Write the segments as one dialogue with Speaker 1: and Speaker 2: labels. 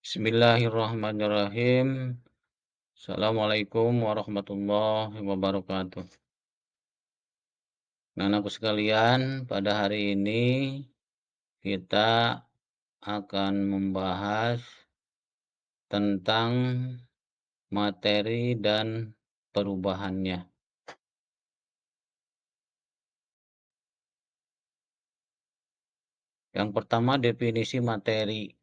Speaker 1: Bismillahirrahmanirrahim. Assalamualaikum warahmatullahi wabarakatuh. Nah, anakku sekalian, pada hari ini kita akan membahas tentang materi dan perubahannya. Yang pertama, definisi materi.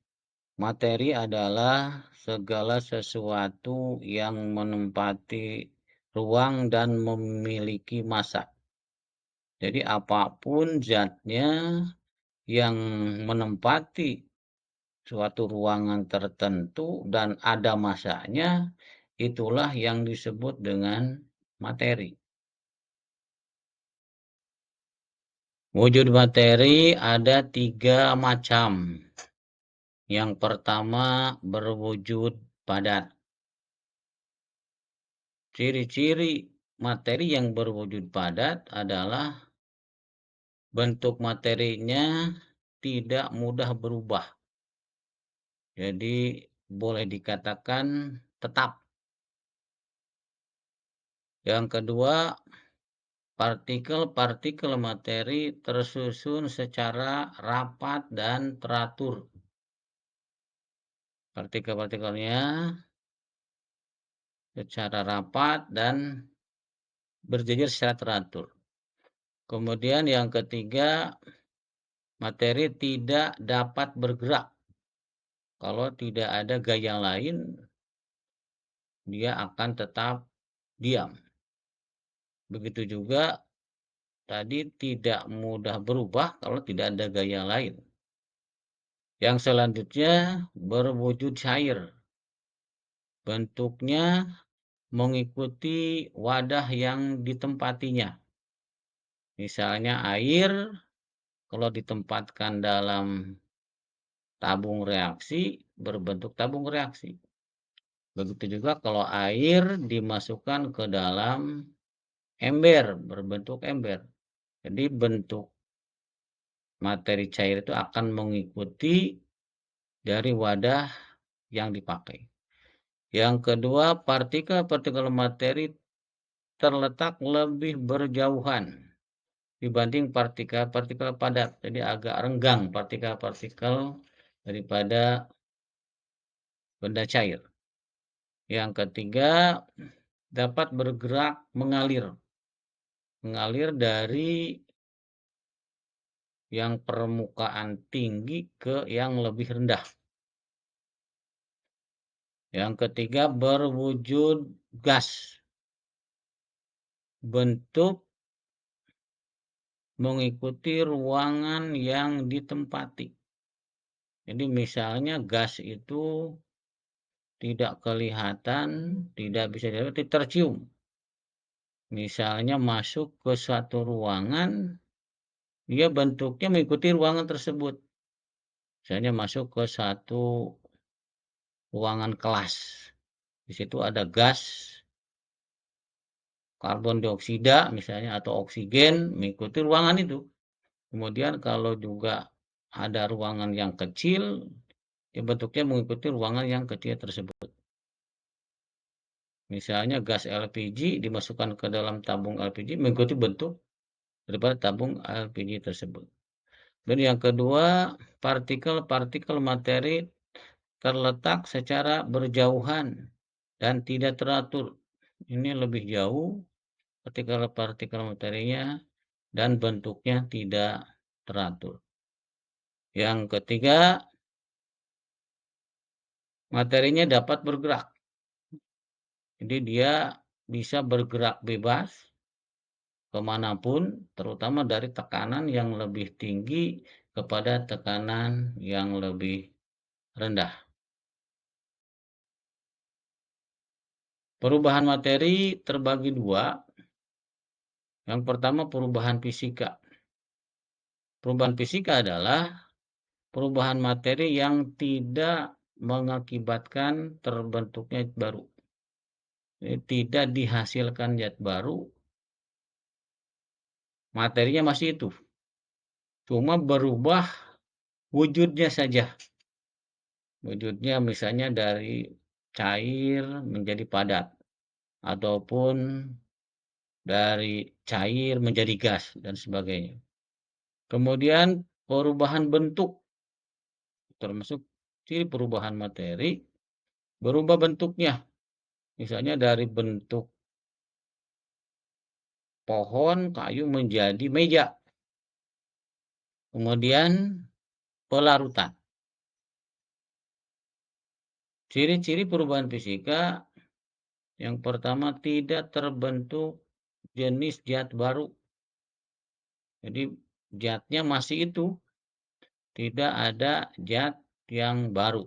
Speaker 1: Materi adalah segala sesuatu yang menempati ruang dan memiliki massa. Jadi apapun zatnya yang menempati suatu ruangan tertentu dan ada massanya, itulah yang disebut dengan materi. Wujud materi ada 3 macam. Yang pertama berwujud padat. Ciri-ciri materi yang berwujud padat adalah bentuk materinya tidak mudah berubah. Jadi boleh dikatakan tetap. Yang kedua, partikel-partikel materi tersusun secara rapat dan teratur. Partikel-partikelnya secara rapat dan berjejer secara teratur. Kemudian yang ketiga, materi tidak dapat bergerak. Kalau tidak ada gaya lain, dia akan tetap diam. Begitu juga tadi tidak mudah berubah kalau tidak ada gaya lain. Yang selanjutnya berwujud cair. Bentuknya mengikuti wadah yang ditempatinya. Misalnya air, kalau ditempatkan dalam tabung reaksi, berbentuk tabung reaksi. Begitu juga kalau air dimasukkan ke dalam ember, berbentuk ember. Jadi bentuk materi cair itu akan mengikuti dari wadah yang dipakai. Yang kedua, partikel-partikel materi terletak lebih berjauhan dibanding partikel-partikel padat. Jadi agak renggang partikel-partikel daripada benda cair. Yang ketiga, dapat bergerak mengalir. Mengalir dari yang permukaan tinggi ke yang lebih rendah. Yang ketiga, berwujud gas. Bentuk mengikuti ruangan yang ditempati. Jadi misalnya gas itu tidak kelihatan, tidak bisa dilihat, tercium. Misalnya masuk ke suatu ruangan, dia bentuknya mengikuti ruangan tersebut. Misalnya masuk ke satu ruangan kelas. Di situ ada gas karbon dioksida misalnya atau oksigen mengikuti ruangan itu. Kemudian kalau juga ada ruangan yang kecil, ya bentuknya mengikuti ruangan yang kecil tersebut. Misalnya gas LPG dimasukkan ke dalam tabung LPG mengikuti bentuk daripada tabung LPG tersebut. Dan yang kedua, partikel-partikel materi terletak secara berjauhan dan tidak teratur. Ini lebih jauh partikel-partikel materinya dan bentuknya tidak teratur. Yang ketiga, materinya dapat bergerak. Jadi dia bisa bergerak bebas kemanapun, terutama dari tekanan yang lebih tinggi kepada tekanan yang lebih rendah. Perubahan materi terbagi dua. Yang pertama perubahan fisika. Perubahan fisika adalah perubahan materi yang tidak mengakibatkan terbentuknya zat baru. Jadi, tidak dihasilkan zat baru, materinya masih itu. Cuma berubah wujudnya saja. Wujudnya misalnya dari cair menjadi padat, ataupun dari cair menjadi gas dan sebagainya. Kemudian perubahan bentuk, termasuk ciri perubahan materi, berubah bentuknya. Misalnya dari bentuk pohon, kayu menjadi meja. Kemudian pelarutan. Ciri-ciri perubahan fisika yang pertama, tidak terbentuk jenis zat baru. Jadi zatnya masih itu, tidak ada zat yang baru.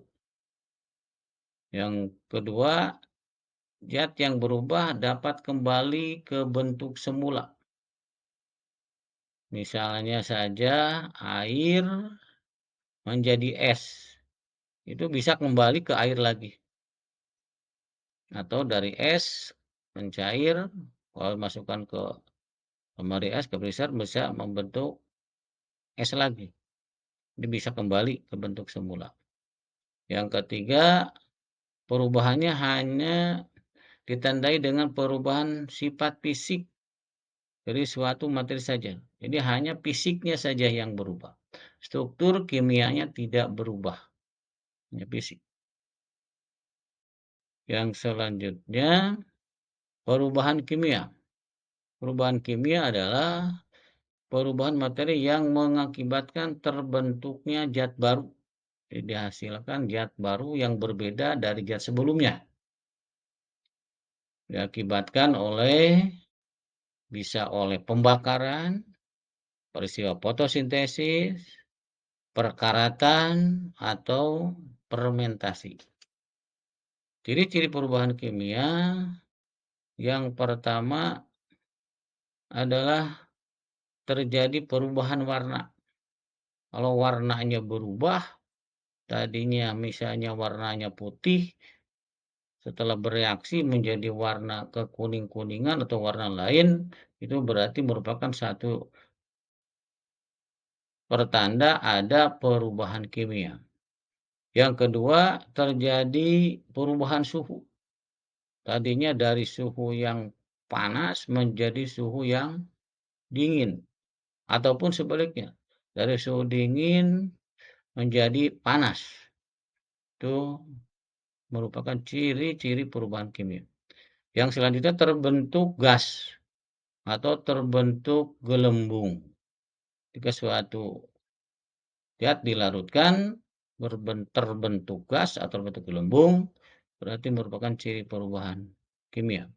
Speaker 1: Yang kedua, zat yang berubah dapat kembali ke bentuk semula. Misalnya saja air menjadi es, itu bisa kembali ke air lagi. Atau dari es mencair, kalau masukkan ke lemari es, ke freezer, bisa membentuk es lagi. Dia bisa kembali ke bentuk semula. Yang ketiga, perubahannya hanya ditandai dengan perubahan sifat fisik dari suatu materi saja. Jadi hanya fisiknya saja yang berubah. Struktur kimianya tidak berubah, hanya fisik. Yang selanjutnya, perubahan kimia. Perubahan kimia adalah perubahan materi yang mengakibatkan terbentuknya zat baru. Jadi dihasilkan zat baru yang berbeda dari zat sebelumnya. Diakibatkan bisa oleh pembakaran, peristiwa fotosintesis, perkaratan, atau fermentasi. Ciri-ciri perubahan kimia yang pertama adalah terjadi perubahan warna. Kalau warnanya berubah, tadinya misalnya warnanya putih, setelah bereaksi menjadi warna kekuning-kuningan atau warna lain, itu berarti merupakan satu pertanda ada perubahan kimia. Yang kedua, terjadi perubahan suhu. Tadinya dari suhu yang panas menjadi suhu yang dingin, ataupun sebaliknya, dari suhu dingin menjadi panas. Itu merupakan ciri-ciri perubahan kimia. Yang selanjutnya, terbentuk gas atau terbentuk gelembung. Jika suatu zat dilarutkan terbentuk gas atau terbentuk gelembung, berarti merupakan ciri perubahan kimia.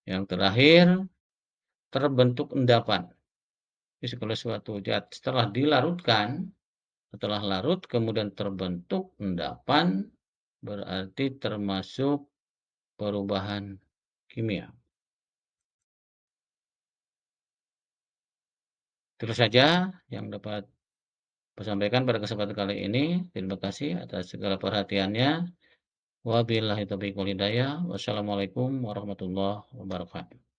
Speaker 1: Yang terakhir, terbentuk endapan. Jadi kalau suatu zat setelah larut kemudian terbentuk endapan, berarti termasuk perubahan kimia. Terus saja yang dapat saya sampaikan pada kesempatan kali ini. Terima kasih atas segala perhatiannya. Wabillahi taufiq wal hidayah. Wassalamualaikum warahmatullahi wabarakatuh.